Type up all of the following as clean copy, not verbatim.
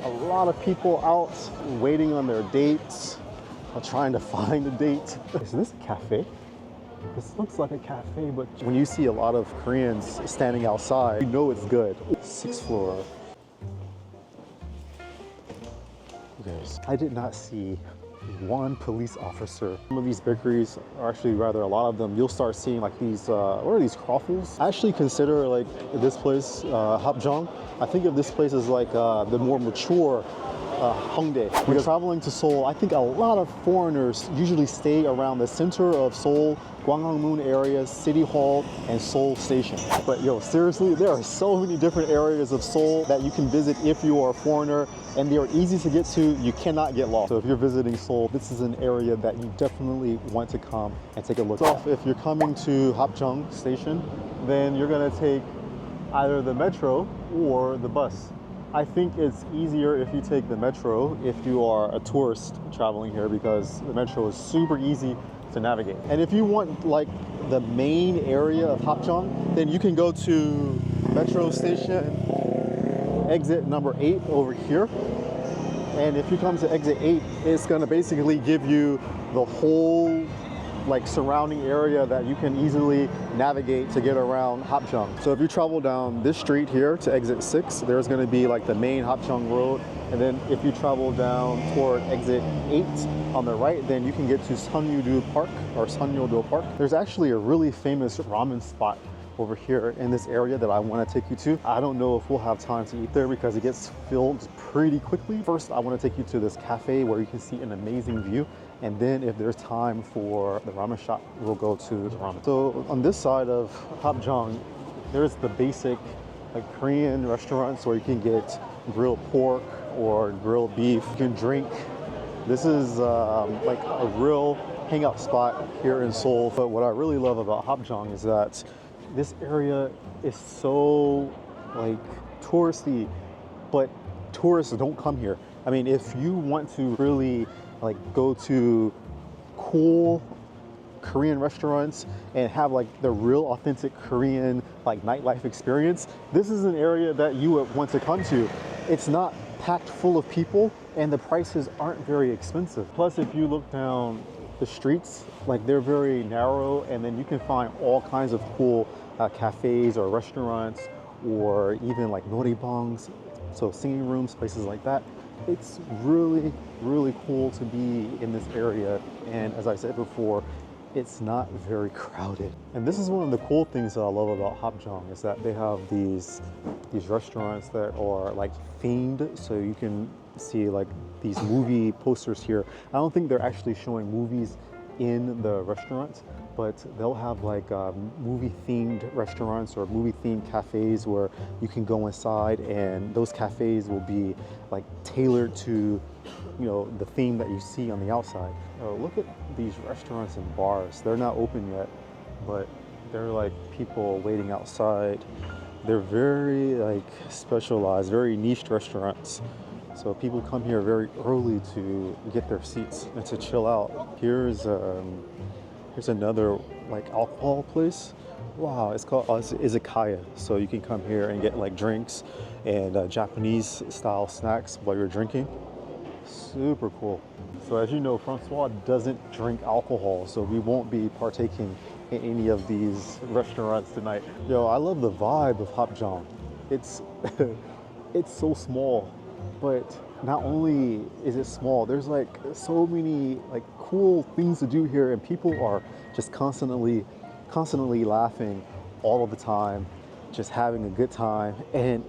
a lot of people out waiting on their dates, trying to find a date. Is this a cafe? This looks like a cafe, but when you see a lot of Koreans standing outside, you know it's good. 6th floor. There's, I did not see one police officer. Some of these bakeries are actually, rather a lot of them, you'll start seeing like these, what are these, croffles? I actually consider like this place, Hapjeong. I think of this place as like the more mature Hongdae. When traveling to Seoul, I think a lot of foreigners usually stay around the center of Seoul, Gwanghwamun area, City Hall, and Seoul Station. But yo, seriously, there are so many different areas of Seoul that you can visit if you are a foreigner, and they are easy to get to. You cannot get lost. So if you're visiting Seoul, this is an area that you definitely want to come and take a look at. If you're coming to Hapjeong Station, then you're gonna take either the metro or the bus. I think it's easier if you take the metro if you are a tourist traveling here, because the metro is super easy to navigate. And if you want like the main area of Hapjeong, then you can go to metro station exit number 8 over here. And if you come to exit 8, it's gonna basically give you the whole like surrounding area that you can easily navigate to get around Hapjeong. So if you travel down this street here to exit 6, there's going to be like the main Hapjeong road, and then if you travel down toward exit 8 on the right, then you can get to Seonyu-do Park or Seonyu-do Park. There's actually a really famous ramen spot over here in this area that I want to take you to. I don't know if we'll have time to eat there because it gets filled pretty quickly. First, I want to take you to this cafe where you can see an amazing view. And then if there's time for the ramen shop, we'll go to the ramen. So on this side of Hapjeong, there's the basic like Korean restaurants where you can get grilled pork or grilled beef. You can drink. This is like a real hangout spot here in Seoul. But what I really love about Hapjeong is that this area is so like touristy, but tourists don't come here. I mean, if you want to really like go to cool Korean restaurants and have like the real authentic Korean like nightlife experience, this is an area that you would want to come to. It's not packed full of people and the prices aren't very expensive. Plus, if you look down the streets, like they're very narrow, and then you can find all kinds of cool cafes or restaurants, or even like norebangs, so singing rooms, places like that. It's really, really cool to be in this area. And as I said before, it's not very crowded. And this is one of the cool things that I love about Hapjeong, is that they have these restaurants that are like themed, so you can see like these movie posters here. I don't think they're actually showing movies in the restaurants, but they'll have like movie themed restaurants or movie themed cafes where you can go inside, and those cafes will be like tailored to, you know, the theme that you see on the outside. Look at these restaurants and bars. They're not open yet, but they're like people waiting outside. They're very like specialized, very niched restaurants. So people come here very early to get their seats and to chill out. Here's another like alcohol place. Wow, it's called izakaya. So you can come here and get like drinks and Japanese style snacks while you're drinking. Super cool. So as you know, Francois doesn't drink alcohol, so we won't be partaking in any of these restaurants tonight. Yo, I love the vibe of Hapjeong. It's it's so small, but not only is it small, there's like so many like cool things to do here, and people are just constantly laughing all of the time, just having a good time. And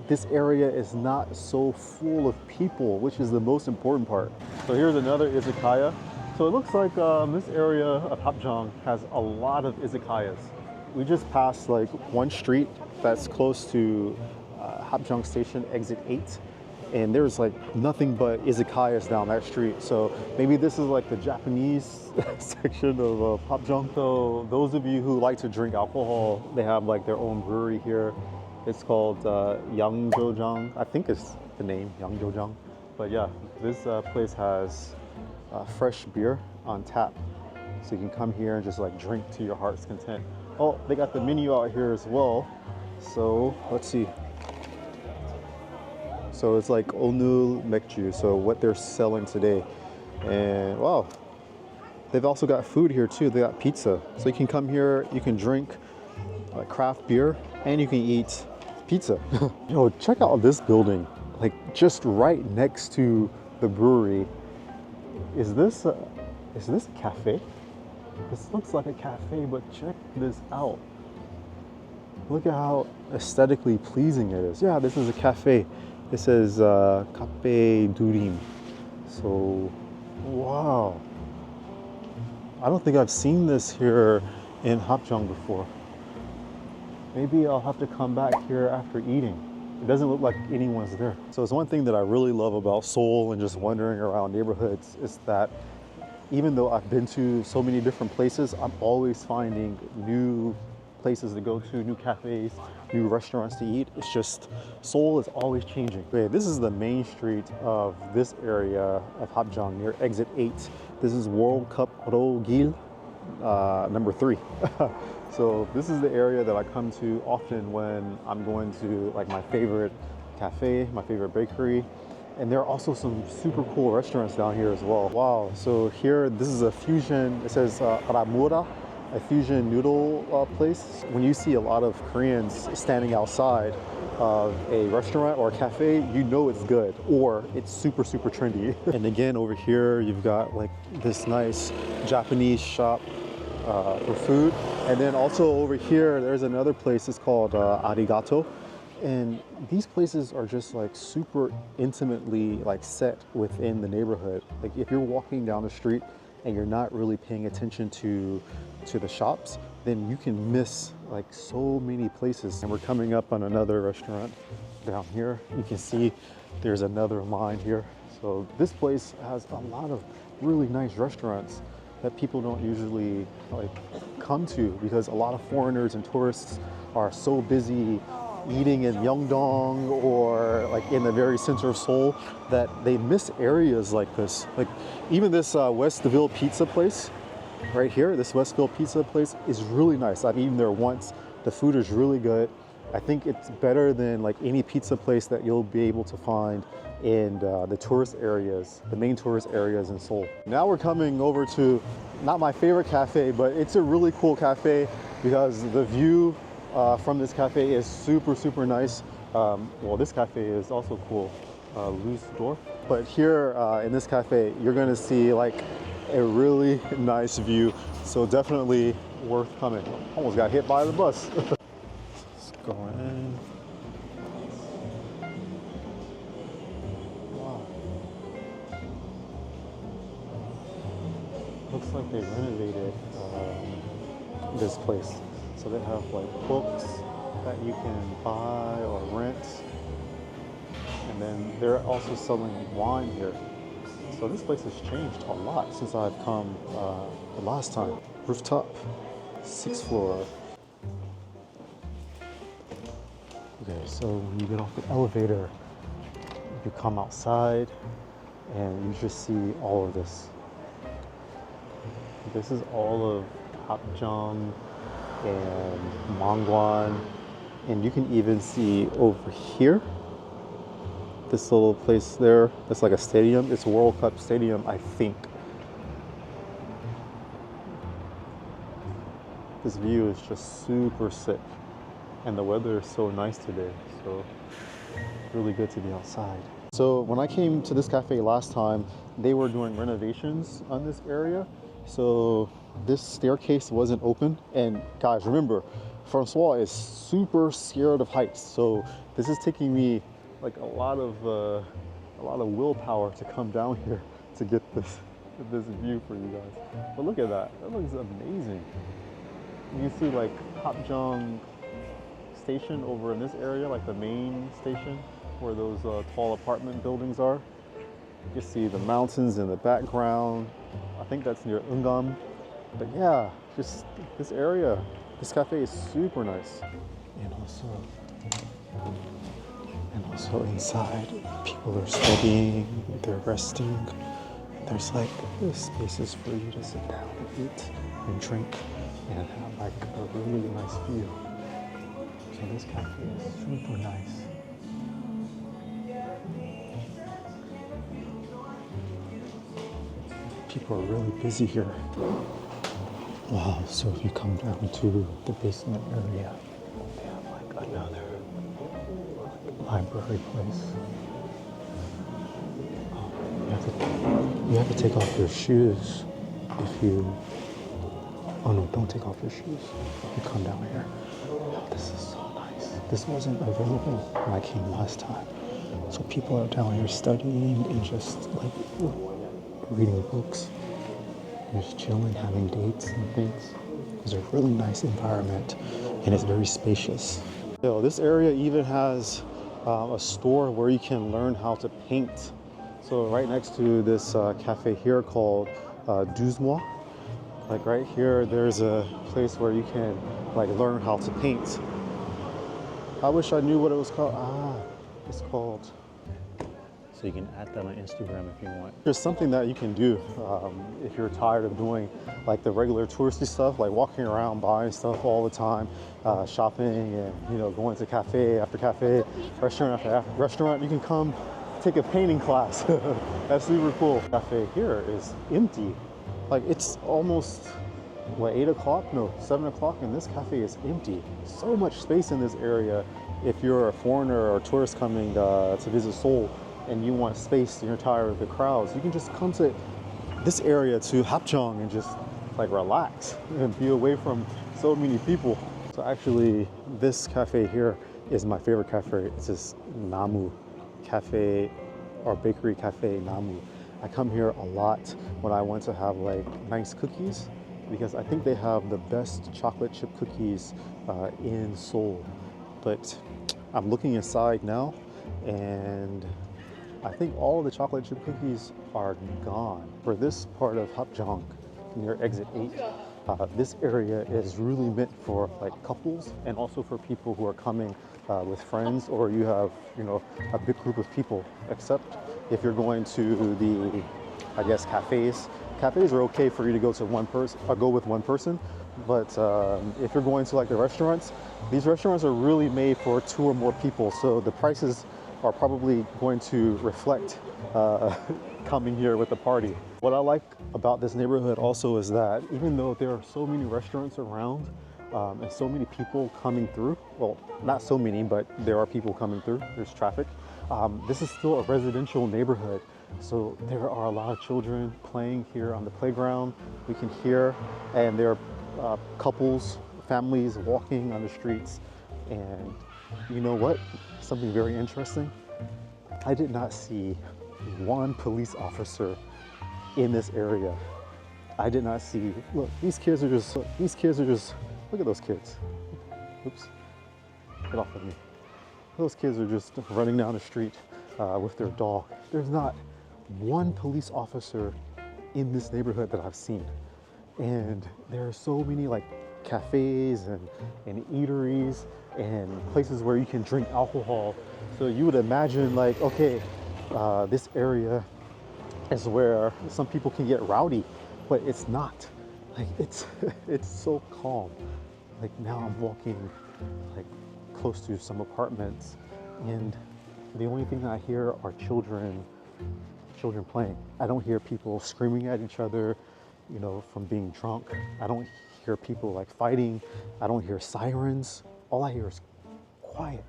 this area is not so full of people, which is the most important part. So here's another izakaya. So it looks like this area of Hapjeong has a lot of izakayas. We just passed like one street that's close to Hapjeong Station, exit 8. And there's like nothing but izakayas down that street. So maybe this is like the Japanese section of Hapjeong. So those of you who like to drink alcohol, they have like their own brewery here. It's called Yangjojang. I think it's the name, Yangjojang. But yeah, this place has fresh beer on tap. So you can come here and just like drink to your heart's content. Oh, they got the menu out here as well. So let's see. So it's like Onul Mekju, so what they're selling today. And wow, they've also got food here too. They got pizza. So you can come here, you can drink craft beer, and you can eat pizza. Yo, check out this building. Like just right next to the brewery. Is this a cafe? This looks like a cafe, but check this out. Look at how aesthetically pleasing it is. Yeah, this is a cafe. It says Cafe Durim. So, wow. I don't think I've seen this here in Hapjeong before. Maybe I'll have to come back here after eating. It doesn't look like anyone's there. So it's one thing that I really love about Seoul and just wandering around neighborhoods is that even though I've been to so many different places, I'm always finding new places to go to, new cafes, new restaurants to eat. It's just, Seoul is always changing. Okay, this is the main street of this area of Hapjeong near exit 8. This is World Cup Ro-gil, number 3. So this is the area that I come to often when I'm going to like my favorite cafe, my favorite bakery. And there are also some super cool restaurants down here as well. Wow, so here, this is a fusion, it says Ramura, a fusion noodle place. When you see a lot of Koreans standing outside of a restaurant or a cafe, you know it's good or it's super, super trendy. And again, over here, you've got like this nice Japanese shop for food. And then also over here, there's another place, it's called Arigato. And these places are just like super intimately like set within the neighborhood. Like if you're walking down the street and you're not really paying attention to the shops, then you can miss like so many places. And we're coming up on another restaurant down here. You can see there's another line here. So this place has a lot of really nice restaurants that people don't usually like come to because a lot of foreigners and tourists are so busy eating in Myeongdong or like in the very center of Seoul that they miss areas like this. Like even this Westville pizza place right here, this Westville pizza place is really nice. I've eaten there once. The food is really good. I think it's better than like any pizza place that you'll be able to find in the tourist areas, the main tourist areas in Seoul. Now we're coming over to not my favorite cafe, but it's a really cool cafe because the view from this cafe is super, super nice. Well, this cafe is also cool, Loose Door. But here in this cafe, you're gonna see like a really nice view. So definitely worth coming. Almost got hit by the bus. Let's go in. Wow. Looks like they renovated this place. So they have like books that you can buy or rent. And then they're also selling wine here. So this place has changed a lot since I've come the last time. Rooftop, 6th floor. Okay, so when you get off the elevator, you come outside and you just see all of this. This is all of Hapjeong and Mangwon, and you can even see over here this little place there that's like a stadium. It's a World Cup stadium, I think. This view is just super sick, and the weather is so nice today, so really good to be outside. So when I came to this cafe last time, they were doing renovations on this area, so this staircase wasn't open. And guys, remember, Francois is super scared of heights, so this is taking me like a lot of willpower to come down here to get this view for you guys. But look at that, that looks amazing. You can see like Hapjeong station over in this area, like the main station where those tall apartment buildings are. You see the mountains in the background. I think that's near Eungam. But yeah, just this area, this cafe is super nice. And also inside, people are studying, they're resting. There's like spaces for you to sit down and eat and drink and have like a really nice view. So this cafe is super nice. People are really busy here. Wow, so if you come down to the basement area, they have like another library place. Oh, you have to take off your shoes if you, oh no, don't take off your shoes if you come down here. Oh, this is so nice. This wasn't available when I came last time. So people are down here studying and just like reading books, just chilling, having dates and things. It's a really nice environment and it's very spacious. Yo, this area even has a store where you can learn how to paint. So right next to this cafe here called Douze-moi, like right here, there's a place where you can like learn how to paint. I wish I knew what it was called. It's called. So you can add that on Instagram if you want. There's something that you can do if you're tired of doing like the regular touristy stuff, like walking around buying stuff all the time, shopping and going to cafe after cafe, restaurant after restaurant. You can come take a painting class. That's super cool. Cafe here is empty. Like it's almost what, 8 o'clock? No, 7 o'clock, and this cafe is empty. So much space in this area. If you're a foreigner or tourist coming to visit Seoul and you want space, you're tired of the crowds, you can just come to this area to Hapjeong and just like relax and be away from so many people. So actually, this cafe here is my favorite cafe. It's this Namu Cafe or Bakery Cafe Namu. I come here a lot when I want to have like nice cookies because I think they have the best chocolate chip cookies in Seoul. But I'm looking inside now and I think all the chocolate chip cookies are gone. For this part of Hapjeong, near exit 8, this area is really meant for like couples and also for people who are coming with friends, or you have, a big group of people, except if you're going to the, I guess, cafes. Cafes are okay for you to go to one person, or go with one person, but if you're going to like the restaurants, these restaurants are really made for 2 or more people, so the prices are probably going to reflect coming here with the party. What I like about this neighborhood also is that even though there are so many restaurants around and so many people coming through, well, not so many, but there are people coming through, there's traffic, this is still a residential neighborhood. So there are a lot of children playing here on the playground. We can hear, and there are couples, families walking on the streets. And you know what? Something very interesting. I did not see one police officer in this area. I did not see, look, these kids are just, look at those kids. Oops, get off of me. Those kids are just running down the street with their dog. There's not one police officer in this neighborhood that I've seen. And there are so many like cafes and eateries and places where you can drink alcohol. So you would imagine like, okay, this area is where some people can get rowdy, but it's not. Like it's so calm. Like now I'm walking like close to some apartments and the only thing I hear are children playing. I don't hear people screaming at each other, from being drunk. I don't hear people like fighting. I don't hear sirens. All I hear is quiet.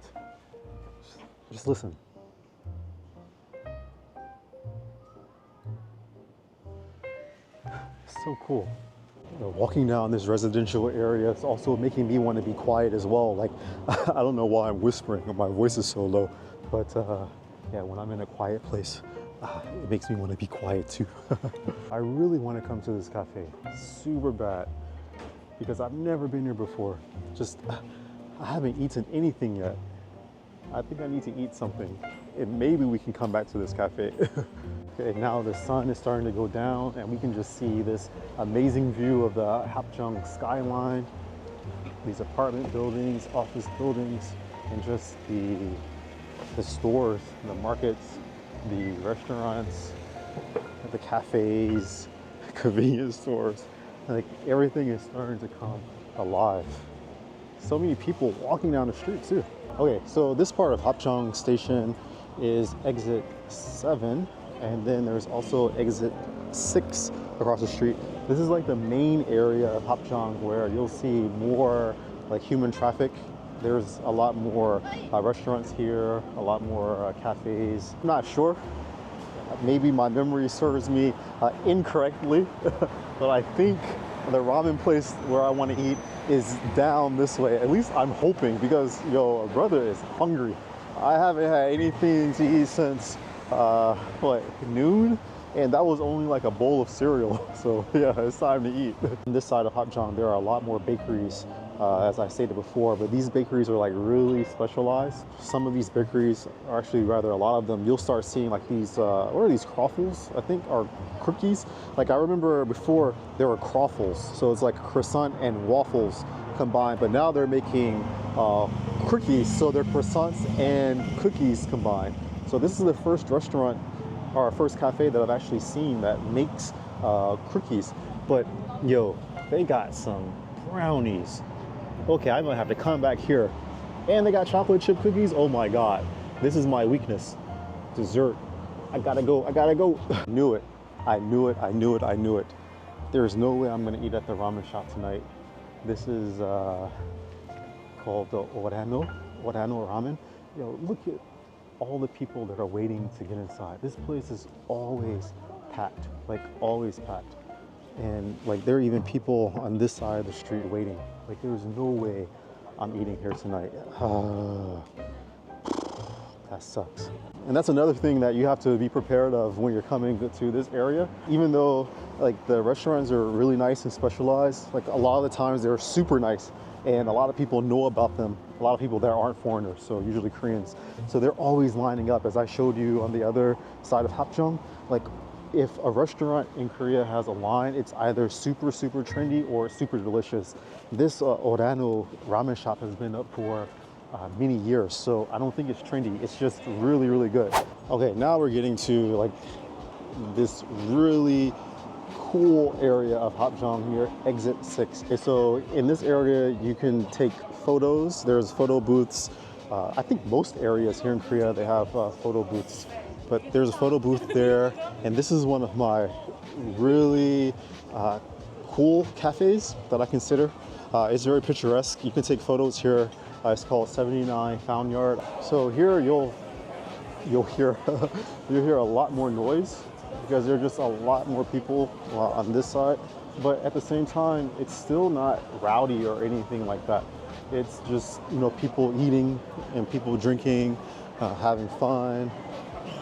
Just listen. It's so cool. Walking down this residential area is also making me want to be quiet as well. Like, I don't know why I'm whispering or my voice is so low, but yeah, when I'm in a quiet place, it makes me want to be quiet too. I really want to come to this cafe super bad because I've never been here before. Just, I haven't eaten anything yet. I think I need to eat something and maybe we can come back to this cafe. Okay, now the sun is starting to go down and we can just see this amazing view of the Hapjeong skyline, these apartment buildings, office buildings, and just the stores, the markets, the restaurants, the cafes, convenience stores. Like everything is starting to come alive. So many people walking down the street too. Okay, so this part of Hapjeong station is exit 7, and then there's also exit 6 across the street. This is like the main area of Hapjeong where you'll see more like human traffic. There's a lot more restaurants here, a lot more cafes. I'm not sure. Maybe my memory serves me incorrectly, but I think the ramen place where I want to eat is down this way. At least I'm hoping, because yo, brother is hungry. I haven't had anything to eat since noon, and that was only like a bowl of cereal. So yeah, it's time to eat. On this side of Hapjeong, there are a lot more bakeries, as I stated before, but these bakeries are like really specialized. Some of these bakeries are actually, rather a lot of them, you'll start seeing like these, what are these, croffles, I think, are cookies. Like I remember before there were croffles, so it's like croissant and waffles combined, but now they're making cookies, so they're croissants and cookies combined. So this is the first restaurant or first cafe that I've actually seen that makes cookies. But yo, they got some brownies. Okay, I might have to come back here. And they got chocolate chip cookies. Oh my God, this is my weakness. Dessert. I gotta go, I gotta go. Knew it, I knew it, I knew it, I knew it. There's no way I'm gonna eat at the ramen shop tonight. This is called the Orano Ramen. Yo, look at all the people that are waiting to get inside. This place is always packed, like always packed. And like there are even people on this side of the street waiting. Like there's no way I'm eating here tonight. That sucks. And that's another thing that you have to be prepared of when you're coming to this area. Even though like the restaurants are really nice and specialized, like a lot of the times they're super nice and a lot of people know about them. A lot of people there aren't foreigners, so usually Koreans. So they're always lining up, as I showed you on the other side of Hapjeong. Like if a restaurant in Korea has a line, it's either super, super trendy or super delicious. This Orano ramen shop has been up for many years, so I don't think it's trendy. It's just really, really good. Okay, now we're getting to like this really cool area of Hapjeong here, exit 6. Okay, so in this area, you can take photos. There's photo booths. I think most areas here in Korea, they have photo booths. But there's a photo booth there, and this is one of my really cool cafes that I consider. It's very picturesque. You can take photos here. It's called 79 Found Yard. So here you'll hear you'll hear a lot more noise because there are just a lot more people on this side. But at the same time, it's still not rowdy or anything like that. It's just, you know, people eating and people drinking, having fun.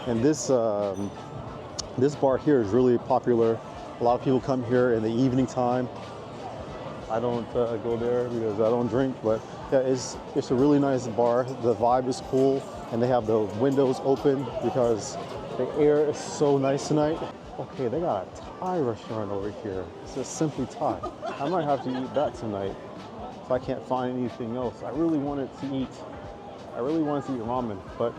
And this bar here is really popular. A lot of people come here in the evening time. I don't go there because I don't drink, but yeah, it's a really nice bar. The vibe is cool, and they have the windows open because the air is so nice tonight. Okay, they got a Thai restaurant over here. It's just Simply Thai. I might have to eat that tonight if I can't find anything else. I really wanted to eat ramen, but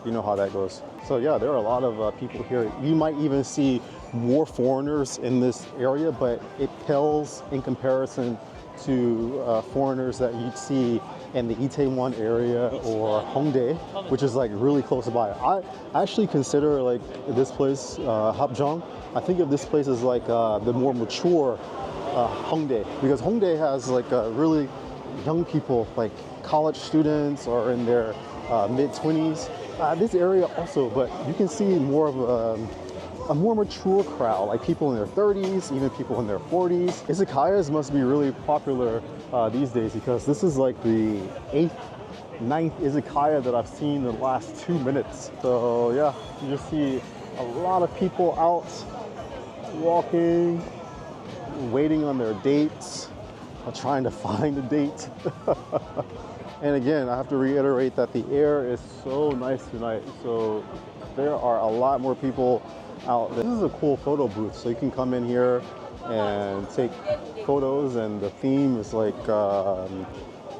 you know how that goes. So yeah, there are a lot of people here. You might even see more foreigners in this area, but it pales in comparison to foreigners that you'd see in the Itaewon area or Hongdae, which is like really close by. I actually consider like this place, Hapjeong, I think of this place as like the more mature Hongdae, because Hongdae has like really young people, like college students or in their mid-20s. This area also, but you can see more of a more mature crowd, like people in their 30s, even people in their 40s. Izakayas must be really popular these days because this is like the 8th, 9th izakaya that I've seen in the last 2 minutes. So yeah, you just see a lot of people out walking, waiting on their dates, trying to find a date. And again, I have to reiterate that the air is so nice tonight. So there are a lot more people out. This is a cool photo booth. So you can come in here and take photos, and the theme is like,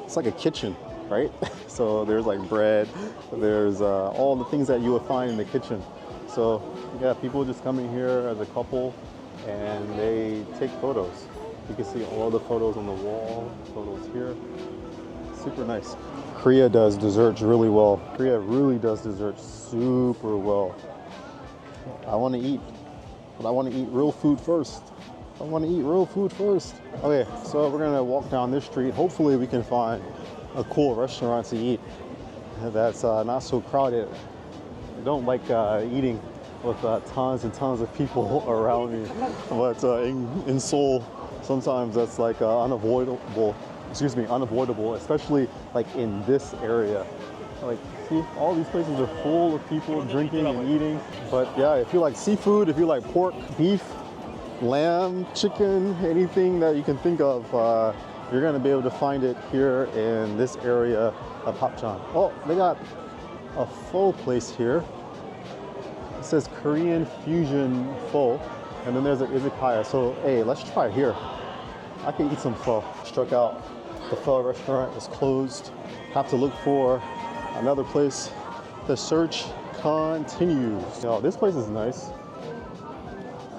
it's like a kitchen, right? So there's like bread, there's all the things that you would find in the kitchen. So yeah, people just come in here as a couple and they take photos. You can see all the photos on the wall, photos here. Super nice. Korea does desserts really well. Korea really does desserts super well. I want to eat, but I want to eat real food first. I want to eat real food first. Okay, so we're gonna walk down this street. Hopefully we can find a cool restaurant to eat that's not so crowded. I don't like eating with tons and tons of people around me, but in Seoul, sometimes that's like unavoidable, especially like in this area. Like, see, all these places are full of people drinking and eating. But yeah, if you like seafood, if you like pork, beef, lamb, chicken, anything that you can think of, you're gonna be able to find it here in this area of Hapjeong. Oh, they got a pho place here. It says Korean fusion pho, and then there's an izakaya. So hey, let's try it here. I can eat some pho. Struck out. The pho restaurant is closed. Have to look for another place. The search continues. Now, this place is nice.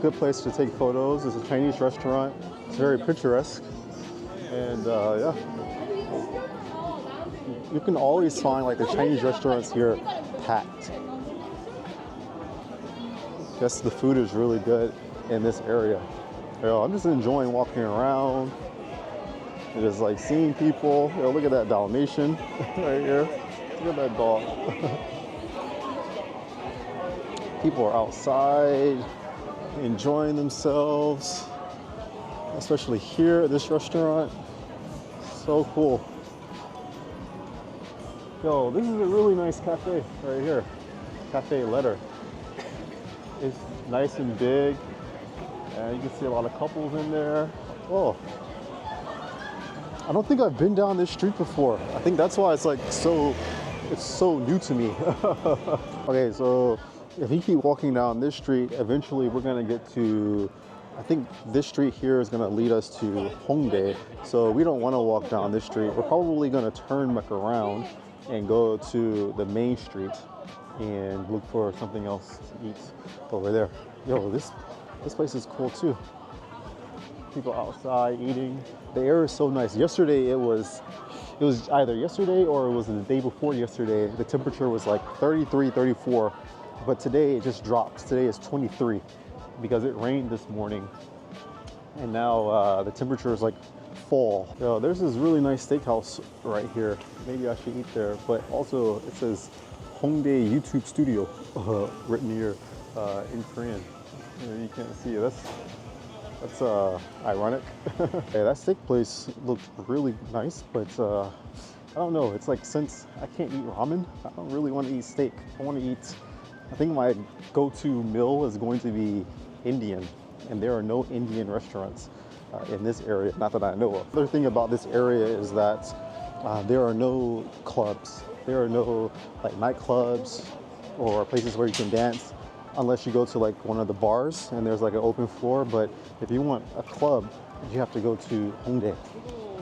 Good place to take photos. It's a Chinese restaurant. It's very picturesque. And yeah, you can always find like the Chinese restaurants here packed. Guess the food is really good in this area. Yo, I'm just enjoying walking around. And just like seeing people. Yo, look at that Dalmatian right here. Look at that dog. People are outside enjoying themselves, especially here at this restaurant. So cool. Yo, this is a really nice cafe right here. Cafe Letter. It's nice and big, and you can see a lot of couples in there. Oh, I don't think I've been down this street before. I think that's why it's like it's so new to me. Okay, so if you keep walking down this street, eventually we're gonna get to, I think this street here is gonna lead us to Hongdae. So we don't wanna walk down this street. We're probably gonna turn back around and go to the main street and look for something else to eat over there. Yo, this place is cool too. People outside eating. The air is so nice. Yesterday it was either yesterday or it was the day before yesterday. The temperature was like 33, 34. But today it just dropped. Today is 23 because it rained this morning. And now the temperature is like fall. Yo, there's this really nice steakhouse right here. Maybe I should eat there. But also it says Hongdae YouTube Studio written here in Korean. You can't see it. That's ironic. Yeah, that steak place looked really nice, but I don't know. It's like, since I can't eat ramen, I don't really want to eat steak. I think my go-to meal is going to be Indian, and there are no Indian restaurants in this area, not that I know of. The other thing about this area is that there are no clubs. There are no like nightclubs or places where you can dance, unless you go to like one of the bars and there's like an open floor. But if you want a club, you have to go to Hongdae.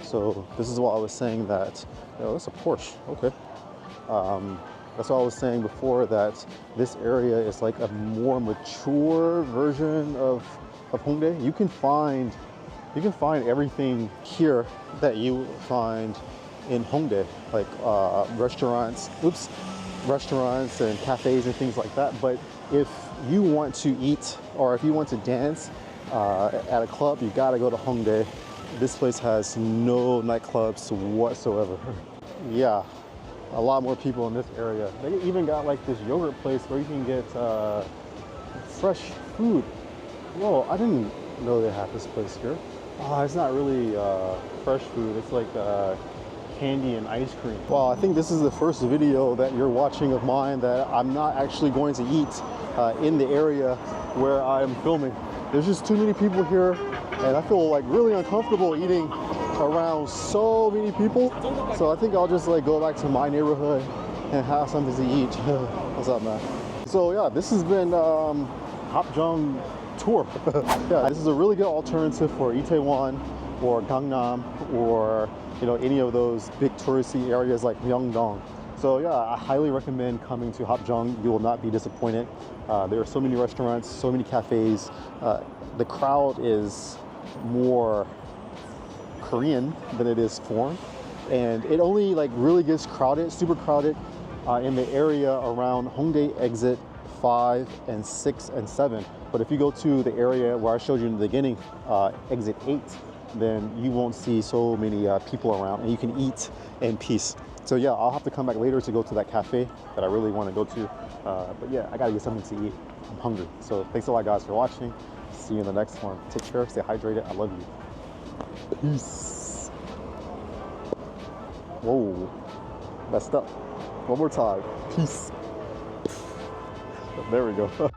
So this is why I was saying that, oh, that's a Porsche, okay. That's why I was saying before, that this area is like a more mature version of Hongdae. You can find everything here that you find in Hongdae, like restaurants and cafes and things like that. But if you want to eat or if you want to dance at a club, you gotta go to Hongdae. This place has no nightclubs whatsoever. Yeah, a lot more people in this area. They even got like this yogurt place where you can get fresh food. Whoa, I didn't know they had this place here. It's not really fresh food. It's like candy and ice cream. Well, I think this is the first video that you're watching of mine that I'm not actually going to eat in the area where I'm filming. There's just too many people here, and I feel like really uncomfortable eating around so many people. So I think I'll just like go back to my neighborhood and have something to eat. What's up, man? So yeah, this has been Hapjeong tour. Yeah, this is a really good alternative for Itaewon or Gangnam or any of those big touristy areas like Myeongdong. So yeah, I highly recommend coming to Hapjeong. You will not be disappointed. There are so many restaurants, so many cafes. The crowd is more Korean than it is foreign, and it only like really gets crowded, super crowded in the area around Hongdae exit 5 and 6 and 7. But if you go to the area where I showed you in the beginning, exit 8, then you won't see so many people around and you can eat in peace. So yeah, I'll have to come back later to go to that cafe that I really want to go to. But yeah, I gotta get something to eat. I'm hungry. So thanks a lot guys for watching. See you in the next one. Take care, stay hydrated. I love you. Peace. Whoa, messed up. One more time. Peace. There we go.